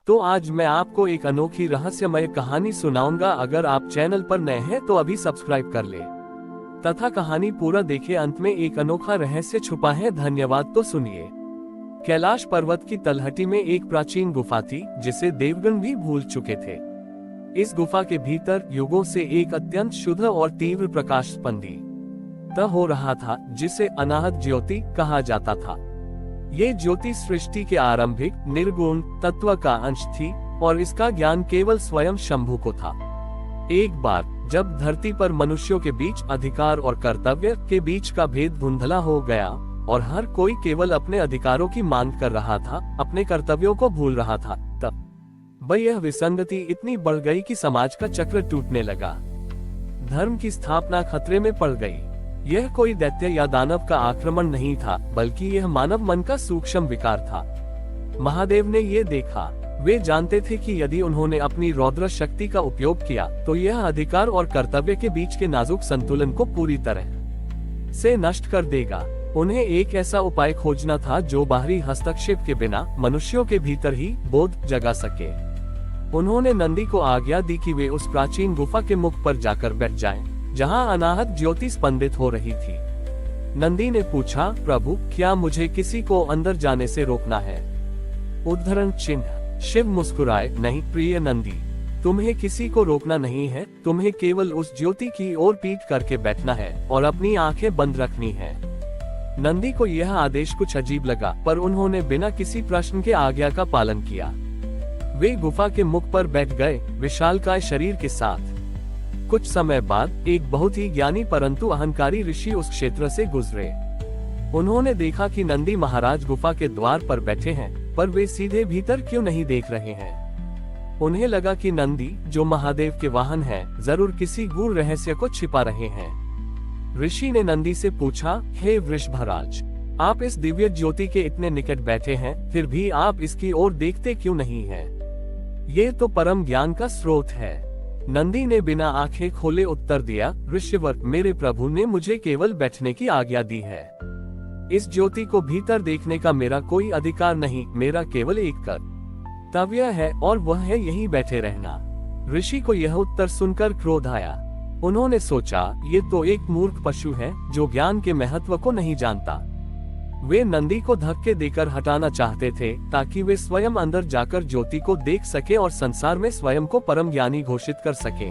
तो आज मैं आपको एक अनोखी रहस्यमय कहानी सुनाऊंगा। अगर आप चैनल पर नए हैं तो अभी सब्सक्राइब कर ले तथा कहानी पूरा देखें। अंत में एक अनोखा रहस्य छुपा है। धन्यवाद। तो सुनिए। कैलाश पर्वत की तलहटी में एक प्राचीन गुफा थी जिसे देवगण भी भूल चुके थे। इस गुफा के भीतर युगों से एक अत्यंत शुद्ध और तीव्र प्रकाश स्पंदित हो रहा था, जिसे अनाहत ज्योति कहा जाता था। ये ज्योति सृष्टि के आरंभिक निर्गुण तत्व का अंश थी और इसका ज्ञान केवल स्वयं शंभु को था। एक बार जब धरती पर मनुष्यों के बीच अधिकार और कर्तव्य के बीच का भेद धुंधला हो गया और हर कोई केवल अपने अधिकारों की मांग कर रहा था, अपने कर्तव्यों को भूल रहा था, तब यह विसंगति इतनी बढ़ गई कि समाज का चक्र टूटने लगा। धर्म की स्थापना खतरे में पड़ गई। यह कोई दैत्य या दानव का आक्रमण नहीं था, बल्कि यह मानव मन का सूक्ष्म विकार था। महादेव ने ये देखा। वे जानते थे कि यदि उन्होंने अपनी रौद्र शक्ति का उपयोग किया तो यह अधिकार और कर्तव्य के बीच के नाजुक संतुलन को पूरी तरह से नष्ट कर देगा। उन्हें एक ऐसा उपाय खोजना था जो बाहरी हस्तक्षेप के बिना मनुष्यों के भीतर ही बोध जगा सके। उन्होंने नंदी को आज्ञा दी कि वे उस प्राचीन गुफा के मुख पर जाकर बैठ जाएं, जहां अनाहत ज्योति स्पंदित हो रही थी। नंदी ने पूछा, प्रभु, क्या मुझे किसी को अंदर जाने से रोकना है? उद्धरण चिन्ह। शिव मुस्कुराए, नहीं प्रिय नंदी, तुम्हें किसी को रोकना नहीं है। तुम्हें केवल उस ज्योति की ओर पीठ करके बैठना है और अपनी आंखें बंद रखनी है। नंदी को यह आदेश कुछ अजीब लगा, पर उन्होंने बिना किसी प्रश्न के आज्ञा का पालन किया। वे गुफा के मुख पर बैठ गए, विशालकाय शरीर के साथ। कुछ समय बाद एक बहुत ही ज्ञानी परंतु अहंकारी ऋषि उस क्षेत्र से गुजरे। उन्होंने देखा कि नंदी महाराज गुफा के द्वार पर बैठे हैं, पर वे सीधे भीतर क्यों नहीं देख रहे हैं। उन्हें लगा कि नंदी, जो महादेव के वाहन हैं, जरूर किसी गूढ़ रहस्य को छिपा रहे हैं। ऋषि ने नंदी से पूछा, हे वृषभराज, आप इस दिव्य ज्योति के इतने निकट बैठे हैं, फिर भी आप इसकी ओर देखते क्यों नहीं हैं? ये तो परम ज्ञान का स्रोत है। नंदी ने बिना आंखें खोले उत्तर दिया, ऋषिवर, मेरे प्रभु ने मुझे केवल बैठने की आज्ञा दी है। इस ज्योति को भीतर देखने का मेरा कोई अधिकार नहीं। मेरा केवल एक कर्तव्य है और वह है यहीं बैठे रहना। ऋषि को यह उत्तर सुनकर क्रोध आया। उन्होंने सोचा, ये तो एक मूर्ख पशु है जो ज्ञान के महत्व को नहीं जानता। वे नंदी को धक्के देकर हटाना चाहते थे ताकि वे स्वयं अंदर जाकर ज्योति को देख सके और संसार में स्वयं को परम ज्ञानी घोषित कर सके।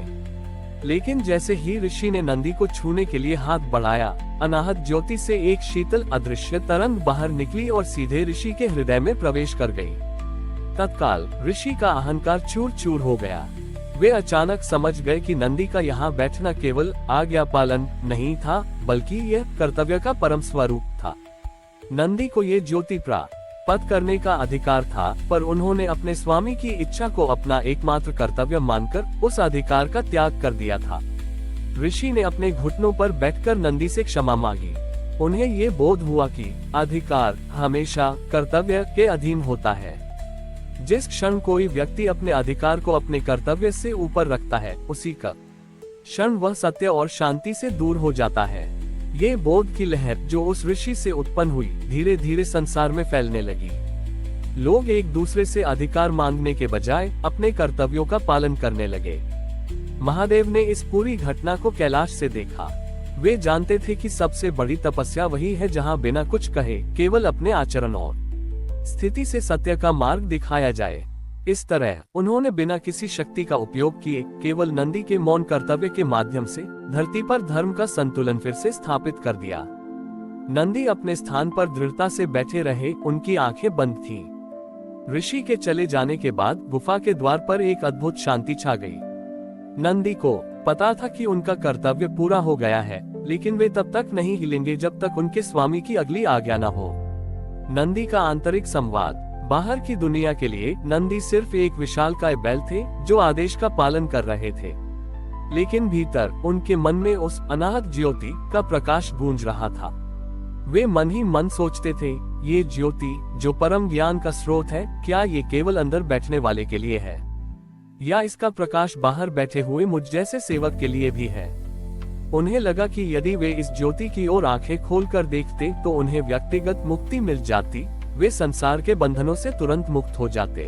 लेकिन जैसे ही ऋषि ने नंदी को छूने के लिए हाथ बढ़ाया, अनाहत ज्योति से एक शीतल अदृश्य तरंग बाहर निकली और सीधे ऋषि के हृदय में प्रवेश कर गई। तत्काल ऋषि का अहंकार चूर चूर हो गया। वे अचानक समझ गए कि नंदी का यहाँ बैठना केवल आज्ञा पालन नहीं था, बल्कि यह कर्तव्य का परम स्वरूप था। नंदी को ये ज्योति प्राप्त करने का अधिकार था, पर उन्होंने अपने स्वामी की इच्छा को अपना एकमात्र कर्तव्य मानकर उस अधिकार का त्याग कर दिया था। ऋषि ने अपने घुटनों पर बैठकर नंदी से क्षमा मांगी। उन्हें ये बोध हुआ कि अधिकार हमेशा कर्तव्य के अधीन होता है। जिस क्षण कोई व्यक्ति अपने अधिकार को अपने कर्तव्य से ऊपर रखता है, उसी का क्षण वह सत्य और शांति से दूर हो जाता है। ये बोध की लहर जो उस ऋषि से उत्पन्न हुई, धीरे धीरे संसार में फैलने लगी। लोग एक दूसरे से अधिकार मांगने के बजाय अपने कर्तव्यों का पालन करने लगे। महादेव ने इस पूरी घटना को कैलाश से देखा। वे जानते थे कि सबसे बड़ी तपस्या वही है जहां बिना कुछ कहे केवल अपने आचरण और स्थिति से सत्य का मार्ग दिखाया जाए। इस तरह उन्होंने बिना किसी शक्ति का उपयोग किए केवल नंदी के मौन कर्तव्य के माध्यम से धरती पर धर्म का संतुलन फिर से स्थापित कर दिया। नंदी अपने स्थान पर दृढ़ता से बैठे रहे, उनकी आंखें बंद थीं। ऋषि के चले जाने के बाद गुफा के द्वार पर एक अद्भुत शांति छा गई। नंदी को पता था कि उनका कर्तव्य पूरा हो गया है, लेकिन वे तब तक नहीं हिलेंगे जब तक उनके स्वामी की अगली आज्ञा न हो। नंदी का आंतरिक संवाद। बाहर की दुनिया के लिए नंदी सिर्फ एक विशालकाय बैल थे जो आदेश का पालन कर रहे थे, लेकिन भीतर उनके मन में उस अनाहत ज्योति का प्रकाश गूंज रहा था। वे मन ही मन सोचते थे, ये ज्योति जो परम ज्ञान का स्रोत है, क्या ये केवल अंदर बैठने वाले के लिए है या इसका प्रकाश बाहर बैठे हुए मुझ जैसे सेवक के लिए भी है? उन्हें लगा कि यदि वे इस ज्योति की ओर आंखें खोलकर देखते तो उन्हें व्यक्तिगत मुक्ति मिल जाती। वे संसार के बंधनों से तुरंत मुक्त हो जाते।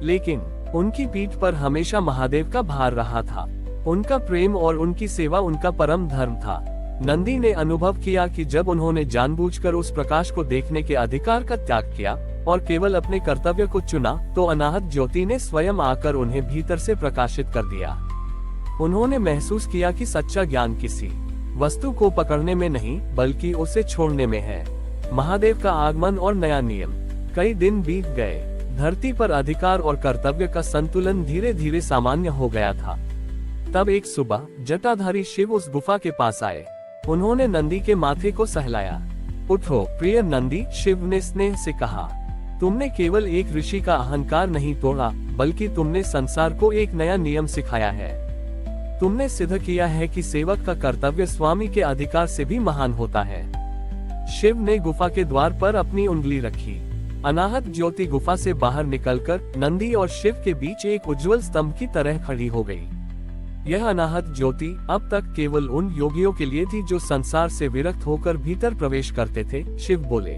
लेकिन उनकी पीठ पर हमेशा महादेव का भार रहा था। उनका प्रेम और उनकी सेवा उनका परम धर्म था। नंदी ने अनुभव किया कि जब उन्होंने जानबूझकर उस प्रकाश को देखने के अधिकार का त्याग किया और केवल अपने कर्तव्य को चुना, तो अनाहत ज्योति ने स्वयं आकर उन्हें भीतर से प्रकाशित कर दिया। उन्होंने महसूस किया कि सच्चा ज्ञान किसी वस्तु को पकड़ने में नहीं, बल्कि उसे छोड़ने में है। महादेव का आगमन और नया नियम। कई दिन बीत गए। धरती पर अधिकार और कर्तव्य का संतुलन धीरे धीरे सामान्य हो गया था। तब एक सुबह जटाधारी शिव उस गुफा के पास आए। उन्होंने नंदी के माथे को सहलाया। उठो प्रिय नंदी, शिव ने स्नेह से कहा। तुमने केवल एक ऋषि का अहंकार नहीं तोड़ा, बल्कि तुमने संसार को एक नया नियम सिखाया है। तुमने सिद्ध किया है कि सेवक का कर्तव्य स्वामी के अधिकार से भी महान होता है। शिव ने गुफा के द्वार पर अपनी उंगली रखी। अनाहत ज्योति गुफा से बाहर निकलकर नंदी और शिव के बीच एक उज्जवल स्तंभ की तरह खड़ी हो गई। यह अनाहत ज्योति अब तक केवल उन योगियों के लिए थी जो संसार से विरक्त होकर भीतर प्रवेश करते थे। शिव बोले,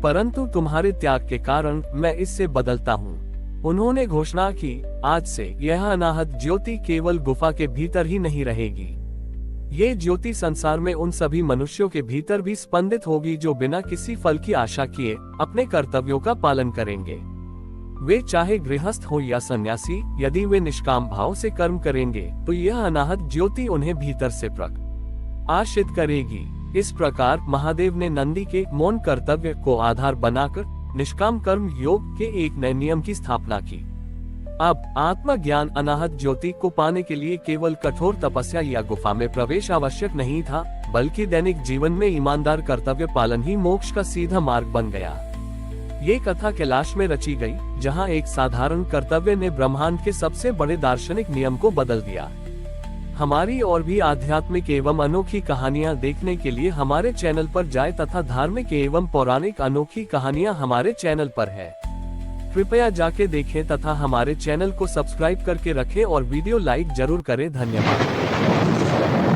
परंतु तुम्हारे त्याग के कारण मैं इससे बदलता हूँ। उन्होंने घोषणा की, आज से यह अनाहत ज्योति केवल गुफा के भीतर ही नहीं रहेगी। ये ज्योति संसार में उन सभी मनुष्यों के भीतर भी स्पंदित होगी जो बिना किसी फल की आशा किए अपने कर्तव्यों का पालन करेंगे। वे चाहे गृहस्थ हो या सन्यासी, यदि वे निष्काम भाव से कर्म करेंगे तो यह अनाहत ज्योति उन्हें भीतर से प्रकाशित करेगी। इस प्रकार महादेव ने नंदी के मौन कर्तव्य को आधार बनाकर निष्काम कर्म योग के एक नए नियम की स्थापना की। अब आत्मज्ञान अनाहत ज्योति को पाने के लिए केवल कठोर तपस्या या गुफा में प्रवेश आवश्यक नहीं था, बल्कि दैनिक जीवन में ईमानदार कर्तव्य पालन ही मोक्ष का सीधा मार्ग बन गया। ये कथा कैलाश में रची गई, जहाँ एक साधारण कर्तव्य ने ब्रह्मांड के सबसे बड़े दार्शनिक नियम को बदल दिया। हमारी और भी आध्यात्मिक एवं अनोखी कहानियाँ देखने के लिए हमारे चैनल पर जाएं तथा धार्मिक एवं पौराणिक अनोखी कहानियाँ हमारे चैनल पर है। कृपया जाके देखें तथा हमारे चैनल को सब्सक्राइब करके रखें और वीडियो लाइक जरूर करें। धन्यवाद।